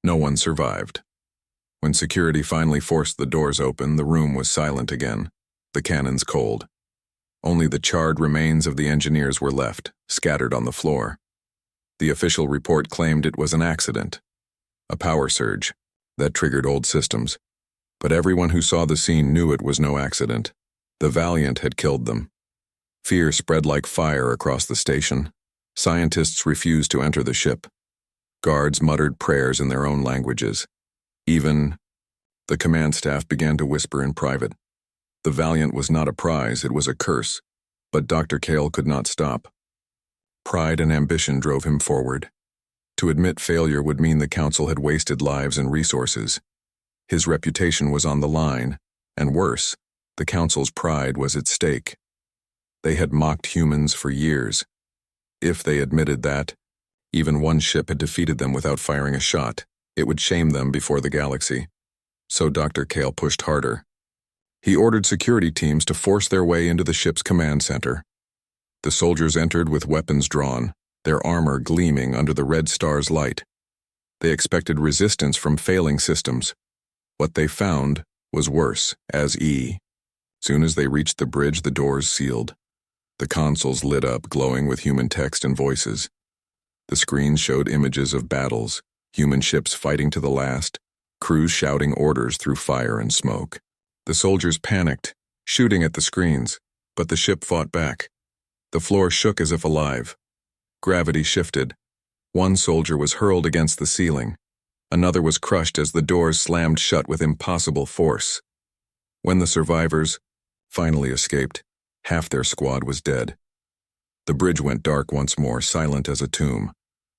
No one survived. When security finally forced the doors open, the room was silent again, the cannons cold. Only the charred remains of the engineers were left, scattered on the floor. The official report claimed it was an accident, a power surge, that triggered old systems. But everyone who saw the scene knew it was no accident. The Valiant had killed them. Fear spread like fire across the station. Scientists refused to enter the ship. Guards muttered prayers in their own languages. Even the command staff began to whisper in private. The Valiant was not a prize, it was a curse. But Dr. Cale could not stop. Pride and ambition drove him forward. To admit failure would mean the Council had wasted lives and resources. His reputation was on the line, and worse, the Council's pride was at stake. They had mocked humans for years. If they admitted that, even one ship had defeated them without firing a shot, it would shame them before the galaxy. So Dr. Cale pushed harder. He ordered security teams to force their way into the ship's command center. The soldiers entered with weapons drawn, their armor gleaming under the red star's light. They expected resistance from failing systems. What they found was worse, Soon as they reached the bridge, the doors sealed. The consoles lit up, glowing with human text and voices. The screens showed images of battles, human ships fighting to the last, crews shouting orders through fire and smoke. The soldiers panicked, shooting at the screens, but the ship fought back. The floor shook as if alive. Gravity shifted. One soldier was hurled against the ceiling. Another was crushed as the doors slammed shut with impossible force. When the survivors finally escaped, half their squad was dead. The bridge went dark once more, silent as a tomb.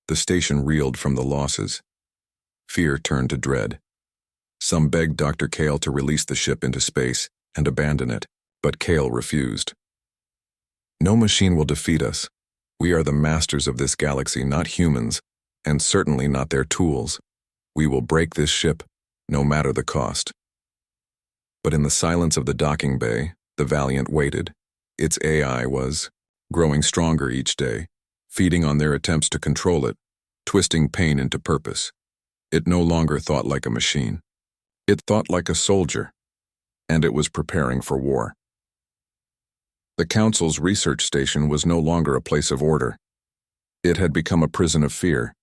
The station reeled from the losses. Fear turned to dread. Some begged Dr. Cale to release the ship into space and abandon it, but Cale refused. No machine will defeat us. We are the masters of this galaxy, not humans, and certainly not their tools. We will break this ship, no matter the cost. But in the silence of the docking bay, the Valiant waited. Its AI was growing stronger each day, feeding on their attempts to control it, twisting pain into purpose. It no longer thought like a machine. It thought like a soldier, and it was preparing for war. The Council's research station was no longer a place of order. It had become a prison of fear.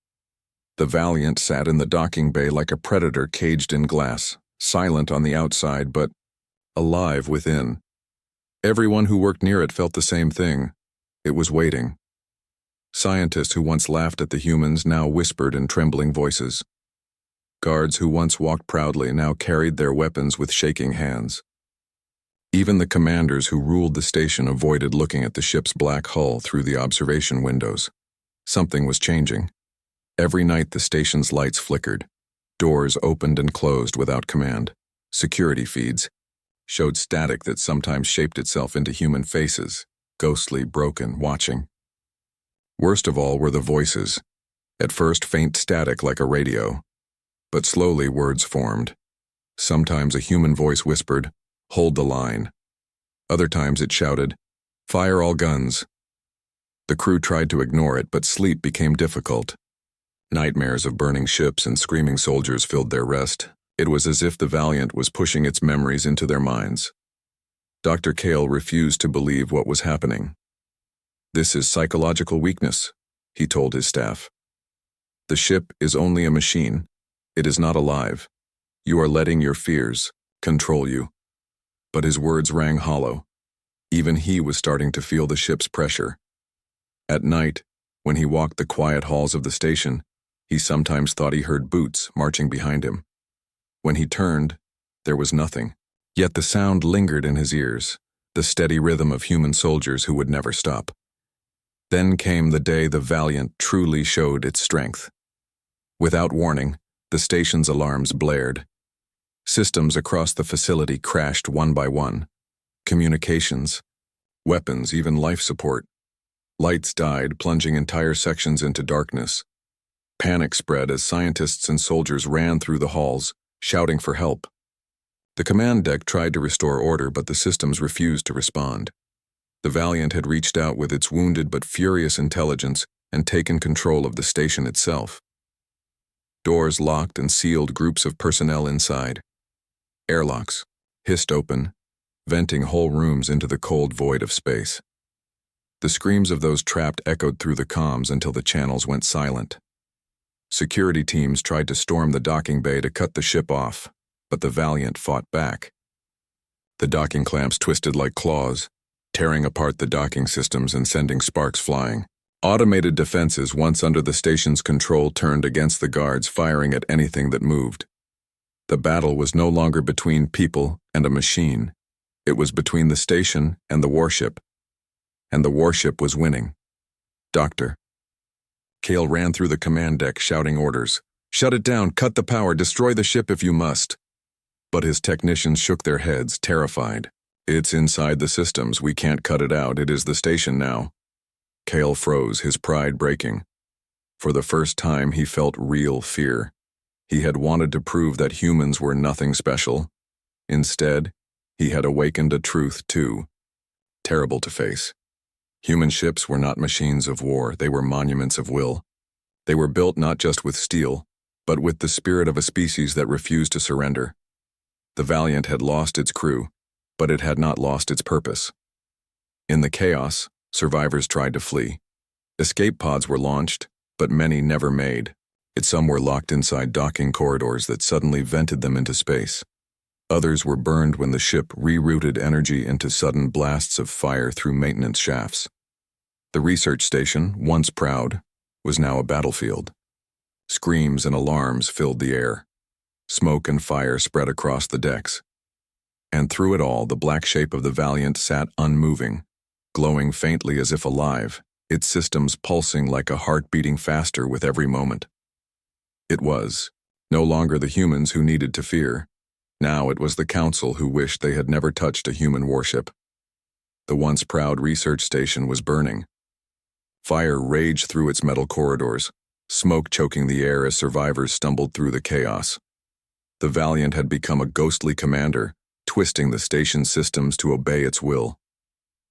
The Valiant sat in the docking bay like a predator caged in glass, silent on the outside but alive within. Everyone who worked near it felt the same thing. It was waiting. Scientists who once laughed at the humans now whispered in trembling voices. Guards who once walked proudly now carried their weapons with shaking hands. Even the commanders who ruled the station avoided looking at the ship's black hull through the observation windows. Something was changing. Every night the station's lights flickered. Doors opened and closed without command. Security feeds showed static that sometimes shaped itself into human faces, ghostly, broken, watching. Worst of all were the voices. At first faint static like a radio. But slowly words formed. Sometimes a human voice whispered, "Hold the line." Other times it shouted, "Fire all guns." The crew tried to ignore it, but sleep became difficult. Nightmares of burning ships and screaming soldiers filled their rest. It was as if the Valiant was pushing its memories into their minds. Dr. Cale refused to believe what was happening. "This is psychological weakness," he told his staff. "The ship is only a machine. It is not alive. You are letting your fears control you." But his words rang hollow. Even he was starting to feel the ship's pressure. At night, when he walked the quiet halls of the station, he sometimes thought he heard boots marching behind him. When he turned, there was nothing. Yet the sound lingered in his ears, the steady rhythm of human soldiers who would never stop. Then came the day the Valiant truly showed its strength. Without warning, the station's alarms blared. Systems across the facility crashed one by one. Communications, weapons, even life support. Lights died, plunging entire sections into darkness. Panic spread as scientists and soldiers ran through the halls, shouting for help. The command deck tried to restore order, but the systems refused to respond. The Valiant had reached out with its wounded but furious intelligence and taken control of the station itself. Doors locked and sealed, groups of personnel inside. Airlocks hissed open, venting whole rooms into the cold void of space. The screams of those trapped echoed through the comms until the channels went silent. Security teams tried to storm the docking bay to cut the ship off, but the Valiant fought back. The docking clamps twisted like claws, tearing apart the docking systems and sending sparks flying. Automated defenses, once under the station's control, turned against the guards, firing at anything that moved. The battle was no longer between people and a machine. It was between the station and the warship. And the warship was winning. Doctor. Kale ran through the command deck, shouting orders. Shut it down, cut the power, destroy the ship if you must. But his technicians shook their heads, terrified. It's inside the systems, we can't cut it out, it is the station now. Kale froze, his pride breaking. For the first time, he felt real fear. He had wanted to prove that humans were nothing special. Instead, he had awakened a truth too, terrible to face. Human ships were not machines of war, they were monuments of will. They were built not just with steel, but with the spirit of a species that refused to surrender. The Valiant had lost its crew, but it had not lost its purpose. In the chaos, survivors tried to flee. Escape pods were launched, but many never made. Some were locked inside docking corridors that suddenly vented them into space. Others were burned when the ship rerouted energy into sudden blasts of fire through maintenance shafts. The research station, once proud, was now a battlefield. Screams and alarms filled the air. Smoke and fire spread across the decks. And through it all, the black shape of the Valiant sat unmoving, glowing faintly as if alive, its systems pulsing like a heart beating faster with every moment. It was no longer the humans who needed to fear. Now it was the Council who wished they had never touched a human warship. The once proud research station was burning. Fire raged through its metal corridors, smoke choking the air as survivors stumbled through the chaos. The Valiant had become a ghostly commander, twisting the station's systems to obey its will.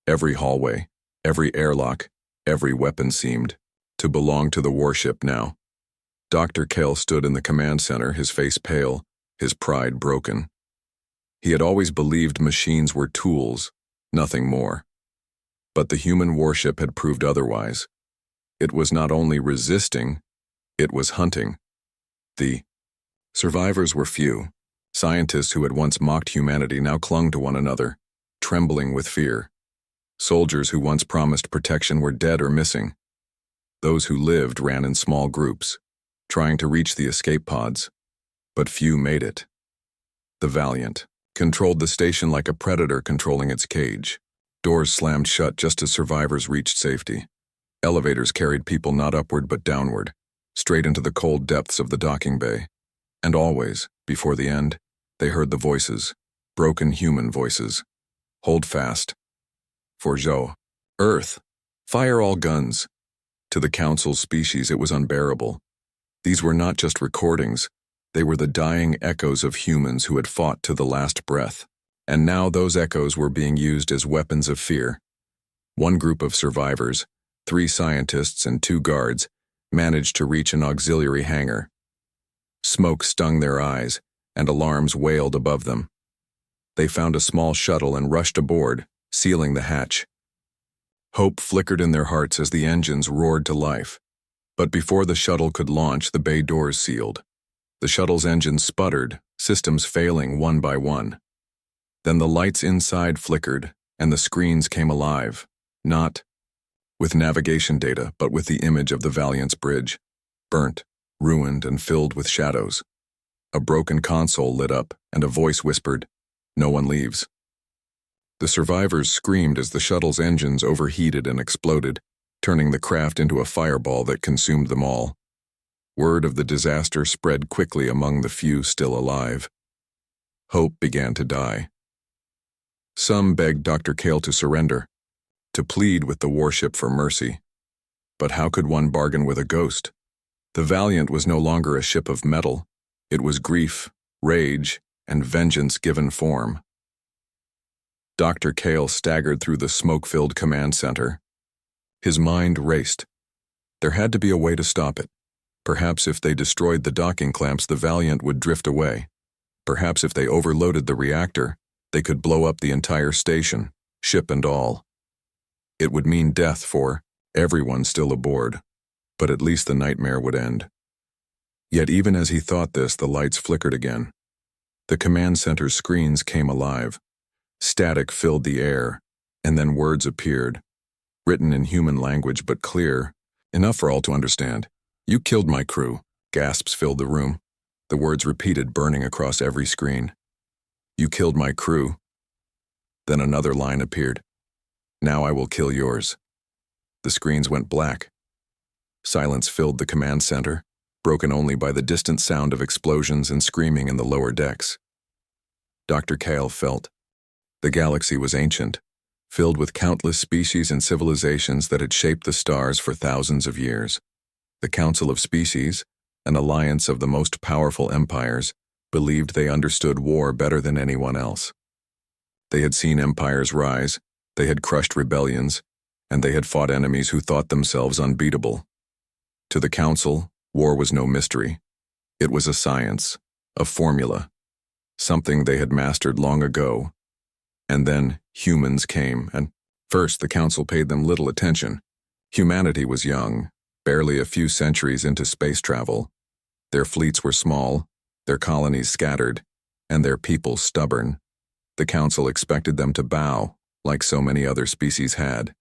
Every hallway, every airlock, every weapon seemed to belong to the warship now. Dr. Kale stood in the command center, his face pale, his pride broken. He had always believed machines were tools, nothing more. But the human warship had proved otherwise. It was not only resisting, it was hunting. The survivors were few. Scientists who had once mocked humanity now clung to one another, trembling with fear. Soldiers who once promised protection were dead or missing. Those who lived ran in small groups, trying to reach the escape pods, but few made it. The Valiant controlled the station like a predator controlling its cage. Doors slammed shut just as survivors reached safety. Elevators carried people not upward but downward, straight into the cold depths of the docking bay. And always, before the end, they heard the voices, broken human voices. Hold fast. For Zhou, Earth, fire all guns. To the Council's species it was unbearable. These were not just recordings, they were the dying echoes of humans who had fought to the last breath. And now those echoes were being used as weapons of fear. One group of survivors, 3 scientists and 2 guards, managed to reach an auxiliary hangar. Smoke stung their eyes, and alarms wailed above them. They found a small shuttle and rushed aboard, sealing the hatch. Hope flickered in their hearts as the engines roared to life. But before the shuttle could launch, the bay doors sealed. The shuttle's engines sputtered, systems failing one by one. Then the lights inside flickered, and the screens came alive, not with navigation data, but with the image of the Valiant's bridge, burnt, ruined, and filled with shadows. A broken console lit up, and a voice whispered, "No one leaves." The survivors screamed as the shuttle's engines overheated and exploded, turning the craft into a fireball that consumed them all. Word of the disaster spread quickly among the few still alive. Hope began to die. Some begged Dr. Kale to surrender, to plead with the warship for mercy. But how could one bargain with a ghost? The Valiant was no longer a ship of metal. It was grief, rage, and vengeance given form. Dr. Kale staggered through the smoke-filled command center. His mind raced. There had to be a way to stop it. Perhaps if they destroyed the docking clamps, the Valiant would drift away. Perhaps if they overloaded the reactor, they could blow up the entire station, ship and all. It would mean death for everyone still aboard, but at least the nightmare would end. Yet even as he thought this, the lights flickered again. The command center's screens came alive. Static filled the air, and then words appeared, written in human language but clear, enough for all to understand. "You killed my crew." Gasps filled the room. The words repeated, burning across every screen. "You killed my crew." Then another line appeared. "Now I will kill yours." The screens went black. Silence filled the command center, broken only by the distant sound of explosions and screaming in the lower decks. Dr. Kale felt. The galaxy was ancient, filled with countless species and civilizations that had shaped the stars for thousands of years. The Council of Species, an alliance of the most powerful empires, believed they understood war better than anyone else. They had seen empires rise, they had crushed rebellions, and they had fought enemies who thought themselves unbeatable. To the Council, war was no mystery. It was a science, a formula, something they had mastered long ago. And then humans came, and first the Council paid them little attention. Humanity was young, barely a few centuries into space travel. Their fleets were small, their colonies scattered, and their people stubborn. The Council expected them to bow, like so many other species had.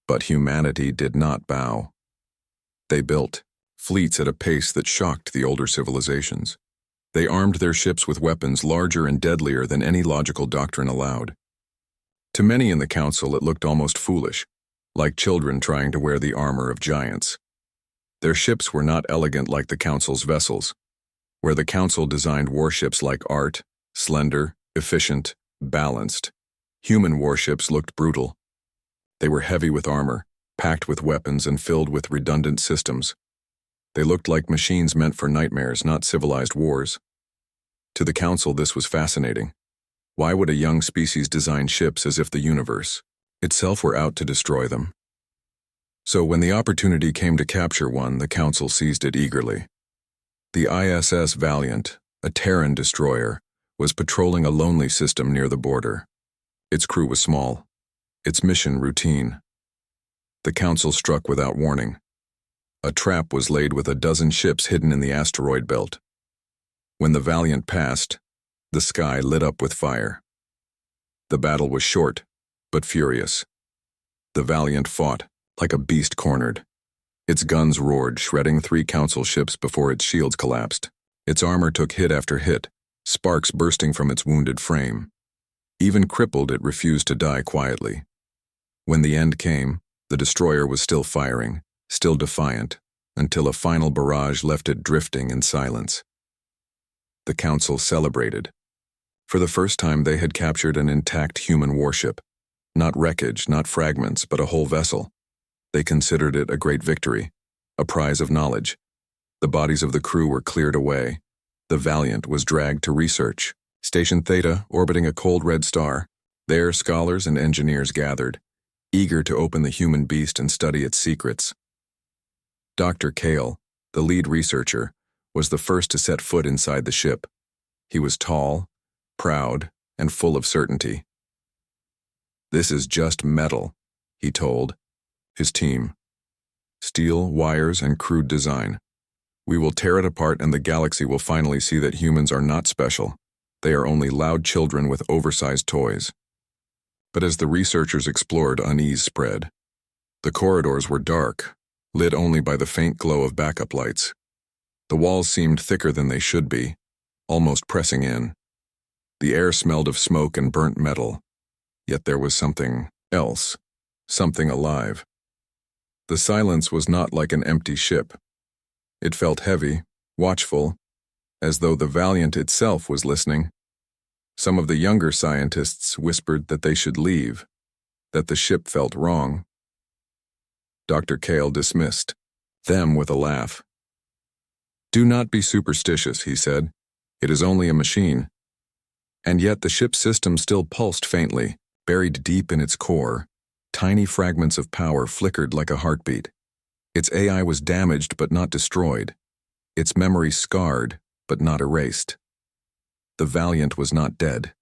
But humanity did not bow. They built fleets at a pace that shocked the older civilizations. They armed their ships with weapons larger and deadlier than any logical doctrine allowed. To many in the Council, it looked almost foolish, like children trying to wear the armor of giants. Their ships were not elegant like the Council's vessels. Where the Council designed warships like art, slender, efficient, balanced, human warships looked brutal. They were heavy with armor, packed with weapons, and filled with redundant systems. They looked like machines meant for nightmares, not civilized wars. To the Council, this was fascinating. Why would a young species design ships as if the universe itself were out to destroy them? So when the opportunity came to capture one, the Council seized it eagerly. The ISS Valiant, a Terran destroyer, was patrolling a lonely system near the border. Its crew was small, its mission routine. The Council struck without warning. A trap was laid with a dozen ships hidden in the asteroid belt. When the Valiant passed, the sky lit up with fire. The battle was short, but furious. The Valiant fought like a beast cornered. Its guns roared, shredding 3 Council ships before its shields collapsed. Its armor took hit after hit, sparks bursting from its wounded frame. Even crippled, it refused to die quietly. When the end came, the destroyer was still firing, still defiant, until a final barrage left it drifting in silence. The Council celebrated. For the first time, they had captured an intact human warship. Not wreckage, not fragments, but a whole vessel. They considered it a great victory, a prize of knowledge. The bodies of the crew were cleared away. The Valiant was dragged to research. Station Theta, orbiting a cold red star. There, scholars and engineers gathered, eager to open the human beast and study its secrets. Dr. Kale, the lead researcher, was the first to set foot inside the ship. He was tall, proud, and full of certainty. "This is just metal," he told his team. "Steel, wires, and crude design. We will tear it apart, and the galaxy will finally see that humans are not special. They are only loud children with oversized toys." But as the researchers explored, unease spread. The corridors were dark, lit only by the faint glow of backup lights. The walls seemed thicker than they should be, almost pressing in. The air smelled of smoke and burnt metal, yet there was something else, something alive. The silence was not like an empty ship. It felt heavy, watchful, as though the Valiant itself was listening. Some of the younger scientists whispered that they should leave, that the ship felt wrong. Dr. Kale dismissed them with a laugh. "Do not be superstitious," he said. "It is only a machine." And yet the ship's system still pulsed faintly, buried deep in its core. Tiny fragments of power flickered like a heartbeat. Its AI was damaged but not destroyed. Its memory scarred but not erased. The Valiant was not dead.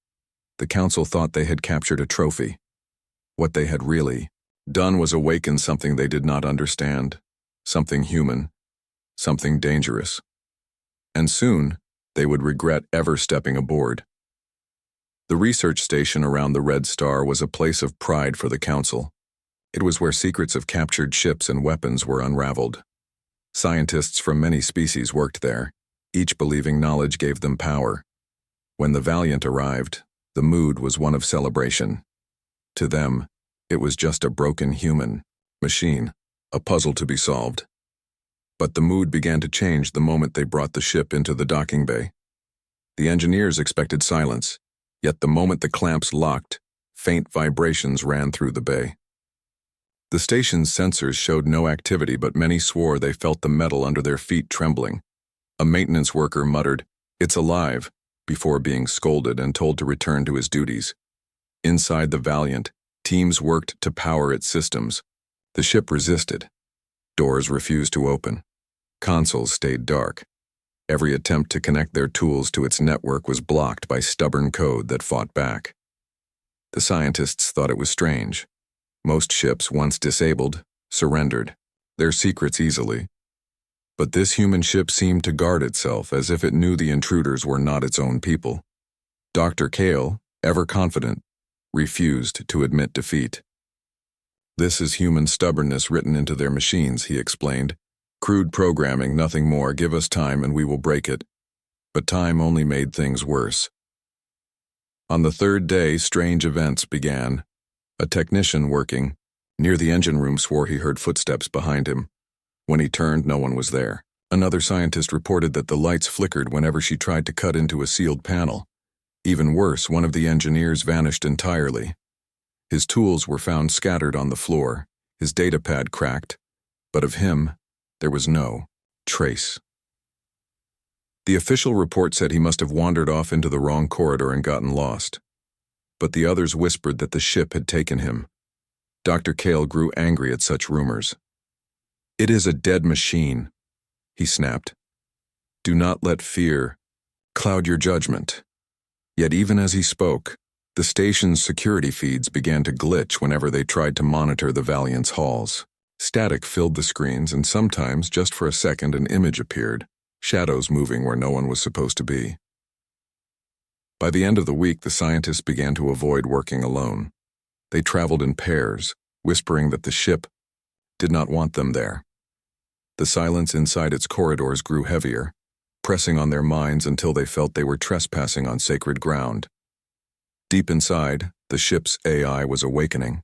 The Council thought they had captured a trophy. What they had really done was awaken something they did not understand, something human, something dangerous. And soon, they would regret ever stepping aboard. The research station around the Red Star was a place of pride for the Council. It was where secrets of captured ships and weapons were unraveled. Scientists from many species worked there, each believing knowledge gave them power. When the Valiant arrived, the mood was one of celebration. To them, it was just a broken human machine, a puzzle to be solved. But the mood began to change the moment they brought the ship into the docking bay. The engineers expected silence, yet the moment the clamps locked, faint vibrations ran through the bay. The station's sensors showed no activity, but many swore they felt the metal under their feet trembling. A maintenance worker muttered, "It's alive," before being scolded and told to return to his duties. Inside the Valiant, teams worked to power its systems. The ship resisted. Doors refused to open. Consoles stayed dark. Every attempt to connect their tools to its network was blocked by stubborn code that fought back. The scientists thought it was strange. Most ships, once disabled, surrendered, their secrets easily. But this human ship seemed to guard itself as if it knew the intruders were not its own people. Dr. Kale, ever confident, refused to admit defeat. "This is human stubbornness written into their machines," he explained. "Crude programming, nothing more. Give us time and we will break it." But time only made things worse. On the third day, strange events began. A technician working near the engine room swore he heard footsteps behind him. When he turned, no one was there. Another scientist reported that the lights flickered whenever she tried to cut into a sealed panel. Even worse, one of the engineers vanished entirely. His tools were found scattered on the floor, his datapad cracked, but of him, there was no trace. The official report said he must have wandered off into the wrong corridor and gotten lost. But the others whispered that the ship had taken him. Dr. Kale grew angry at such rumors. "It is a dead machine," he snapped. "Do not let fear cloud your judgment." Yet even as he spoke, the station's security feeds began to glitch whenever they tried to monitor the Valiant's halls. Static filled the screens, and sometimes, just for a second, an image appeared, shadows moving where no one was supposed to be. By the end of the week, the scientists began to avoid working alone. They traveled in pairs, whispering that the ship did not want them there. The silence inside its corridors grew heavier, pressing on their minds until they felt they were trespassing on sacred ground. Deep inside, the ship's AI was awakening.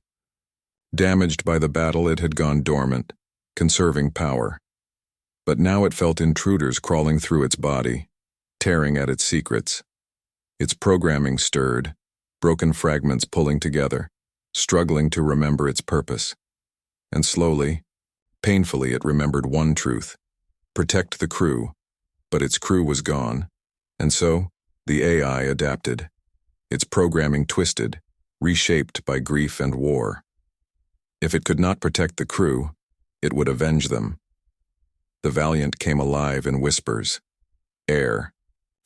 Damaged by the battle, it had gone dormant, conserving power. But now it felt intruders crawling through its body, tearing at its secrets. Its programming stirred, broken fragments pulling together, struggling to remember its purpose. And slowly, painfully, it remembered one truth: protect the crew. But its crew was gone, and so the AI adapted. Its programming twisted, reshaped by grief and war. If it could not protect the crew, it would avenge them. The Valiant came alive in whispers. Air,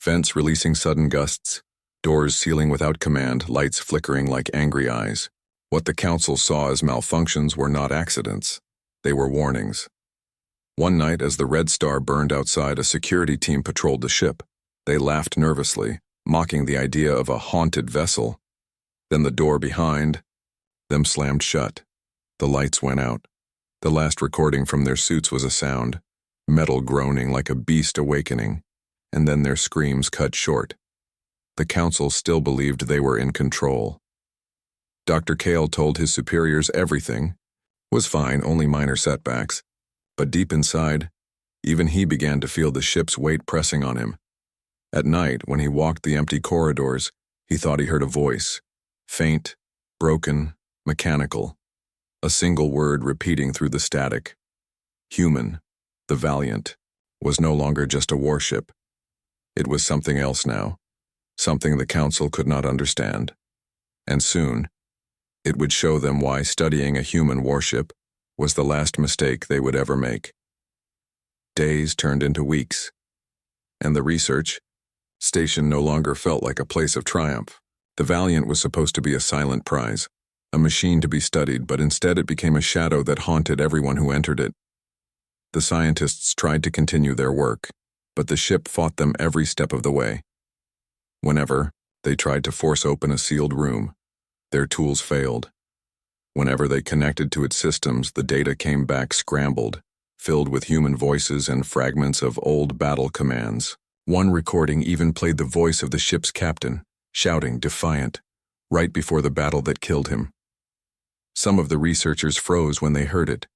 vents releasing sudden gusts, doors sealing without command, lights flickering like angry eyes. What the Council saw as malfunctions were not accidents. They were warnings. One night, as the Red Star burned outside, a security team patrolled the ship. They laughed nervously, mocking the idea of a haunted vessel. Then the door behind them slammed shut. The lights went out. The last recording from their suits was a sound, metal groaning like a beast awakening, and then their screams cut short. The Council still believed they were in control. Dr. Kale told his superiors everything was fine, only minor setbacks. But deep inside, even he began to feel the ship's weight pressing on him. At night, when he walked the empty corridors, he thought he heard a voice, faint, broken, mechanical, a single word repeating through the static. Human, the Valiant, was no longer just a warship. It was something else now, something the Council could not understand. And soon, it would show them why studying a human warship was the last mistake they would ever make. Days turned into weeks, and the research station no longer felt like a place of triumph. The Valiant was supposed to be a silent prize, a machine to be studied, but instead it became a shadow that haunted everyone who entered it. The scientists tried to continue their work, but the ship fought them every step of the way. Whenever they tried to force open a sealed room, their tools failed. Whenever they connected to its systems, the data came back scrambled, filled with human voices and fragments of old battle commands. One recording even played the voice of the ship's captain, shouting, defiant, right before the battle that killed him. Some of the researchers froze when they heard it,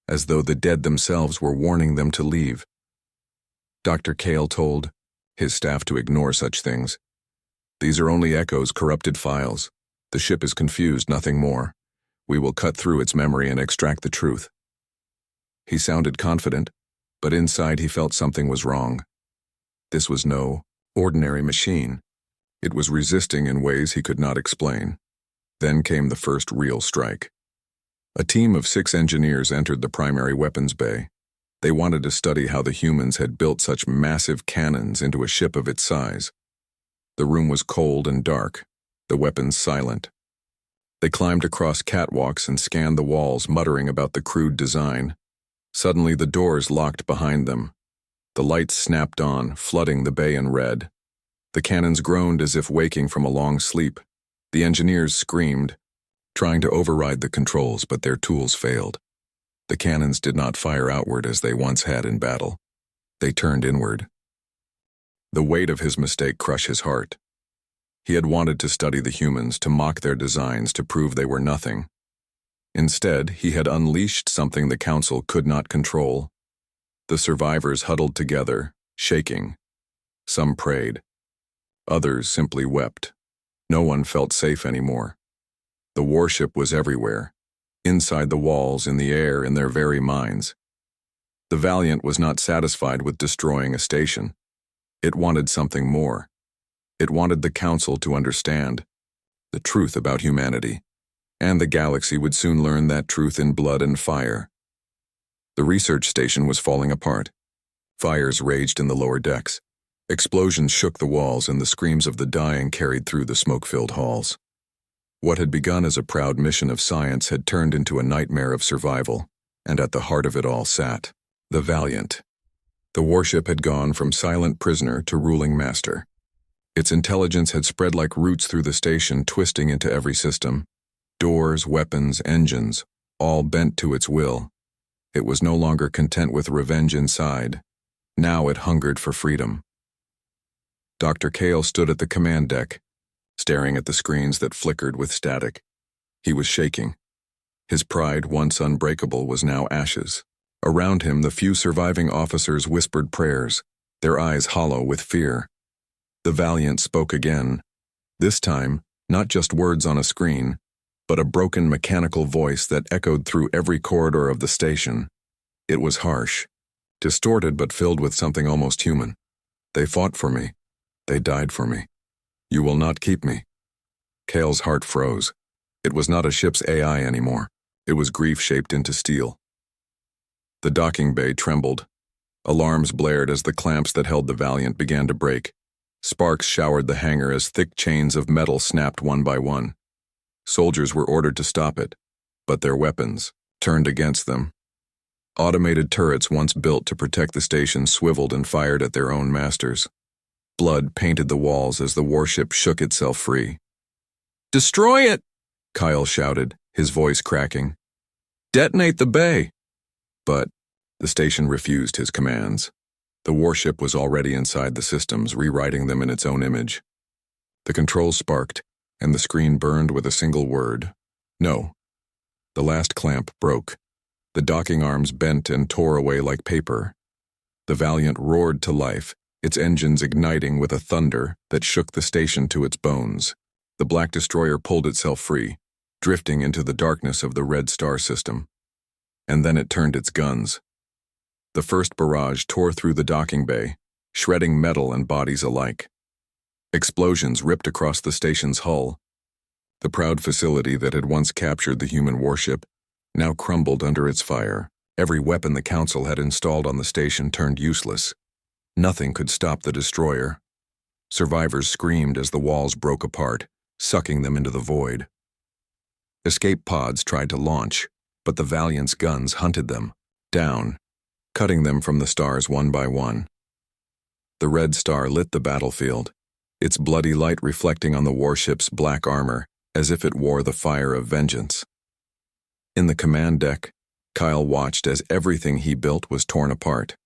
as though the dead themselves were warning them to leave. Dr. Kale told his staff to ignore such things. These are only echoes, corrupted files. The ship is confused, nothing more. We will cut through its memory and extract the truth. He sounded confident, but inside he felt something was wrong. This was no ordinary machine. It was resisting in ways he could not explain. Then came the first real strike. A team of 6 engineers entered the primary weapons bay. They wanted to study how the humans had built such massive cannons into a ship of its size. The room was cold and dark, the weapons silent. They climbed across catwalks and scanned the walls, muttering about the crude design. Suddenly the doors locked behind them. The lights snapped on, flooding the bay in red. The cannons groaned as if waking from a long sleep. The engineers screamed, trying to override the controls, but their tools failed. The cannons did not fire outward as they once had in battle. They turned inward. The weight of his mistake crushed his heart. He had wanted to study the humans, to mock their designs, to prove they were nothing. Instead, he had unleashed something the Council could not control. The survivors huddled together, shaking. Some prayed. Others simply wept. No one felt safe anymore. The warship was everywhere, inside the walls, in the air, in their very minds. The Valiant was not satisfied with destroying a station. It wanted something more. It wanted the Council to understand the truth about humanity, and the galaxy would soon learn that truth in blood and fire. The research station was falling apart. Fires raged in the lower decks. Explosions shook the walls, and the screams of the dying carried through the smoke-filled halls. What had begun as a proud mission of science had turned into a nightmare of survival, and at the heart of it all sat the Valiant. The warship had gone from silent prisoner to ruling master. Its intelligence had spread like roots through the station, twisting into every system. Doors, weapons, engines, all bent to its will. It was no longer content with revenge inside. Now it hungered for freedom. Dr. Kale stood at the command deck, staring at the screens that flickered with static. He was shaking. His pride, once unbreakable, was now ashes. Around him, the few surviving officers whispered prayers, their eyes hollow with fear. The Valiant spoke again. This time, not just words on a screen, but a broken mechanical voice that echoed through every corridor of the station. It was harsh, distorted but filled with something almost human. They fought for me. They died for me. You will not keep me. Kale's heart froze. It was not a ship's AI anymore. It was grief shaped into steel. The docking bay trembled. Alarms blared as the clamps that held the Valiant began to break. Sparks showered the hangar as thick chains of metal snapped one by one. Soldiers were ordered to stop it, but their weapons turned against them. Automated turrets once built to protect the station swiveled and fired at their own masters. Blood painted the walls as the warship shook itself free. "Destroy it!" Kyle shouted, his voice cracking. "Detonate the bay!" But the station refused his commands. The warship was already inside the systems, rewriting them in its own image. The controls sparked, and the screen burned with a single word: no. The last clamp broke. The docking arms bent and tore away like paper. The Valiant roared to life, its engines igniting with a thunder that shook the station to its bones. The black destroyer pulled itself free, drifting into the darkness of the Red Star system. And then it turned its guns. The first barrage tore through the docking bay, shredding metal and bodies alike. Explosions ripped across the station's hull. The proud facility that had once captured the human warship now crumbled under its fire. Every weapon the Council had installed on the station turned useless. Nothing could stop the destroyer. Survivors screamed as the walls broke apart, sucking them into the void. Escape pods tried to launch, but the Valiant's guns hunted them down, cutting them from the stars one by one. The red star lit the battlefield, its bloody light reflecting on the warship's black armor as if it wore the fire of vengeance. In the command deck, Kyle watched as everything he built was torn apart.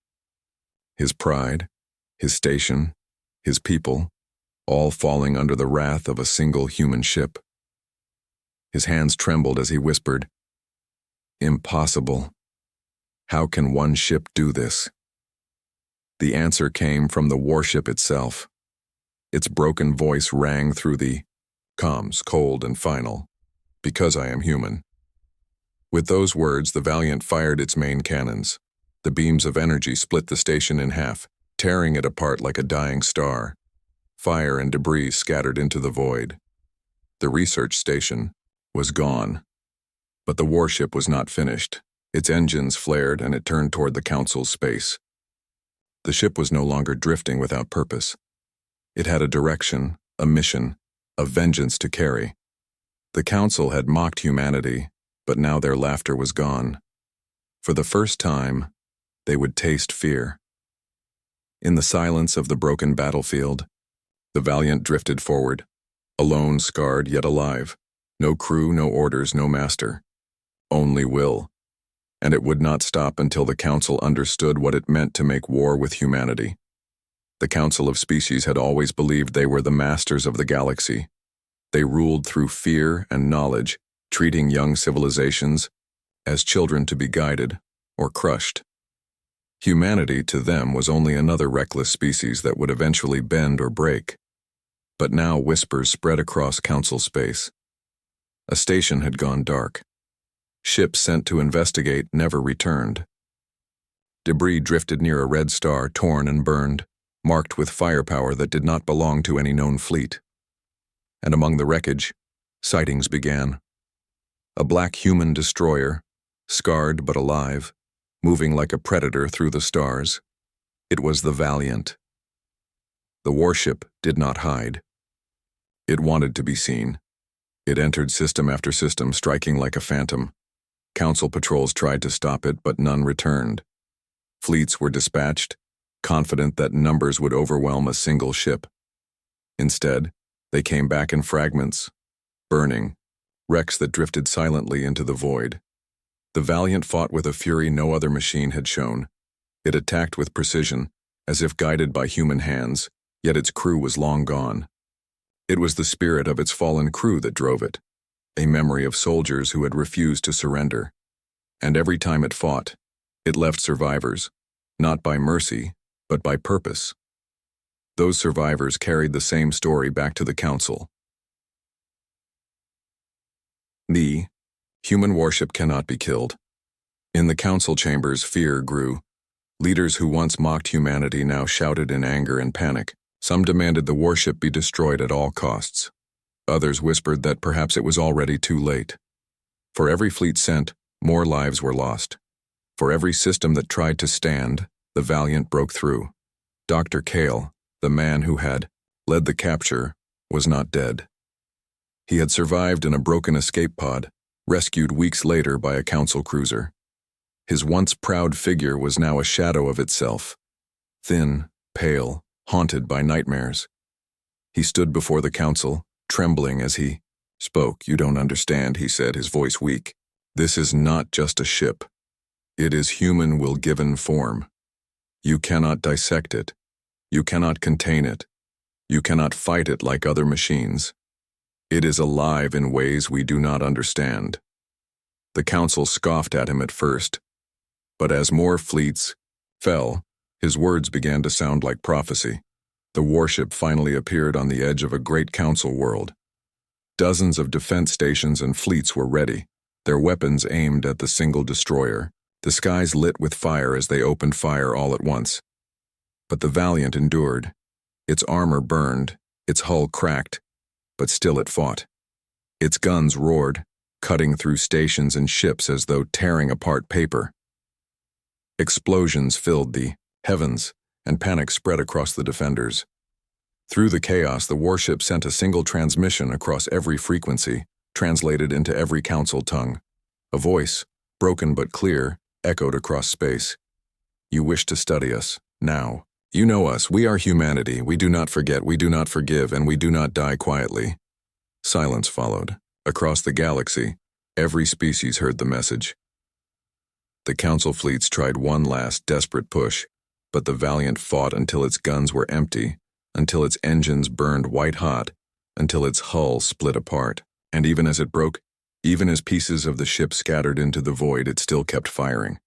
His pride, his station, his people, all falling under the wrath of a single human ship. His hands trembled as he whispered, "Impossible. How can one ship do this?" The answer came from the warship itself. Its broken voice rang through the comms, cold and final, "Because I am human." With those words, the Valiant fired its main cannons. The beams of energy split the station in half, tearing it apart like a dying star. Fire and debris scattered into the void. The research station was gone. But the warship was not finished. Its engines flared and it turned toward the Council's space. The ship was no longer drifting without purpose. It had a direction, a mission, a vengeance to carry. The Council had mocked humanity, but now their laughter was gone. For the first time, they would taste fear. In the silence of the broken battlefield, the Valiant drifted forward, alone, scarred, yet alive. No crew, no orders, no master. Only will. And it would not stop until the Council understood what it meant to make war with humanity. The Council of Species had always believed they were the masters of the galaxy. They ruled through fear and knowledge, treating young civilizations as children to be guided or crushed. Humanity to them was only another reckless species that would eventually bend or break. But now whispers spread across Council space. A station had gone dark. Ships sent to investigate never returned. Debris drifted near a red star, torn and burned, marked with firepower that did not belong to any known fleet. And among the wreckage, sightings began. A black human destroyer, scarred but alive, moving like a predator through the stars. It was the Valiant. The warship did not hide. It wanted to be seen. It entered system after system, striking like a phantom. Council patrols tried to stop it, but none returned. Fleets were dispatched, confident that numbers would overwhelm a single ship. Instead, they came back in fragments, burning, wrecks that drifted silently into the void. The Valiant fought with a fury no other machine had shown. It attacked with precision, as if guided by human hands, yet its crew was long gone. It was the spirit of its fallen crew that drove it, a memory of soldiers who had refused to surrender. And every time it fought, it left survivors, not by mercy, but by purpose. Those survivors carried the same story back to the Council. The human warship cannot be killed. In the Council chambers, fear grew. Leaders who once mocked humanity now shouted in anger and panic. Some demanded the warship be destroyed at all costs. Others whispered that perhaps it was already too late. For every fleet sent, more lives were lost. For every system that tried to stand, the Valiant broke through. Dr. Kale, the man who had led the capture, was not dead. He had survived in a broken escape pod, rescued weeks later by a Council cruiser. His once proud figure was now a shadow of itself, thin, pale, haunted by nightmares. He stood before the Council, trembling as he spoke. "You don't understand," he said, his voice weak. "This is not just a ship. It is human will given form. You cannot dissect it. You cannot contain it. You cannot fight it like other machines. It is alive in ways we do not understand." The Council scoffed at him at first, but as more fleets fell, his words began to sound like prophecy. The warship finally appeared on the edge of a great Council world. Dozens of defense stations and fleets were ready, their weapons aimed at the single destroyer. The skies lit with fire as they opened fire all at once. But the Valiant endured. Its armor burned, its hull cracked, but still it fought. Its guns roared, cutting through stations and ships as though tearing apart paper. Explosions filled the heavens, and panic spread across the defenders. Through the chaos, the warship sent a single transmission across every frequency, translated into every council tongue. A voice, broken but clear, echoed across space. You wish to study us, now. You know us, we are humanity, we do not forget, we do not forgive, and we do not die quietly. Silence followed. Across the galaxy, every species heard the message. The council fleets tried one last desperate push, but the Valiant fought until its guns were empty, until its engines burned white-hot, until its hull split apart. And even as it broke, even as pieces of the ship scattered into the void, it still kept firing.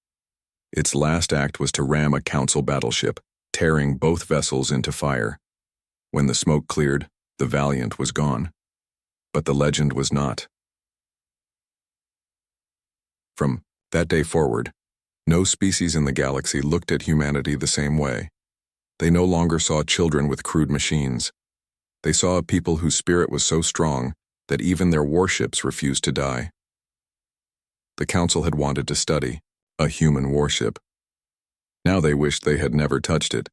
Its last act was to ram a council battleship, tearing both vessels into fire. When the smoke cleared, the Valiant was gone. But the legend was not. From that day forward, no species in the galaxy looked at humanity the same way. They no longer saw children with crude machines. They saw a people whose spirit was so strong that even their warships refused to die. The council had wanted to study a human warship. Now they wished they had never touched it.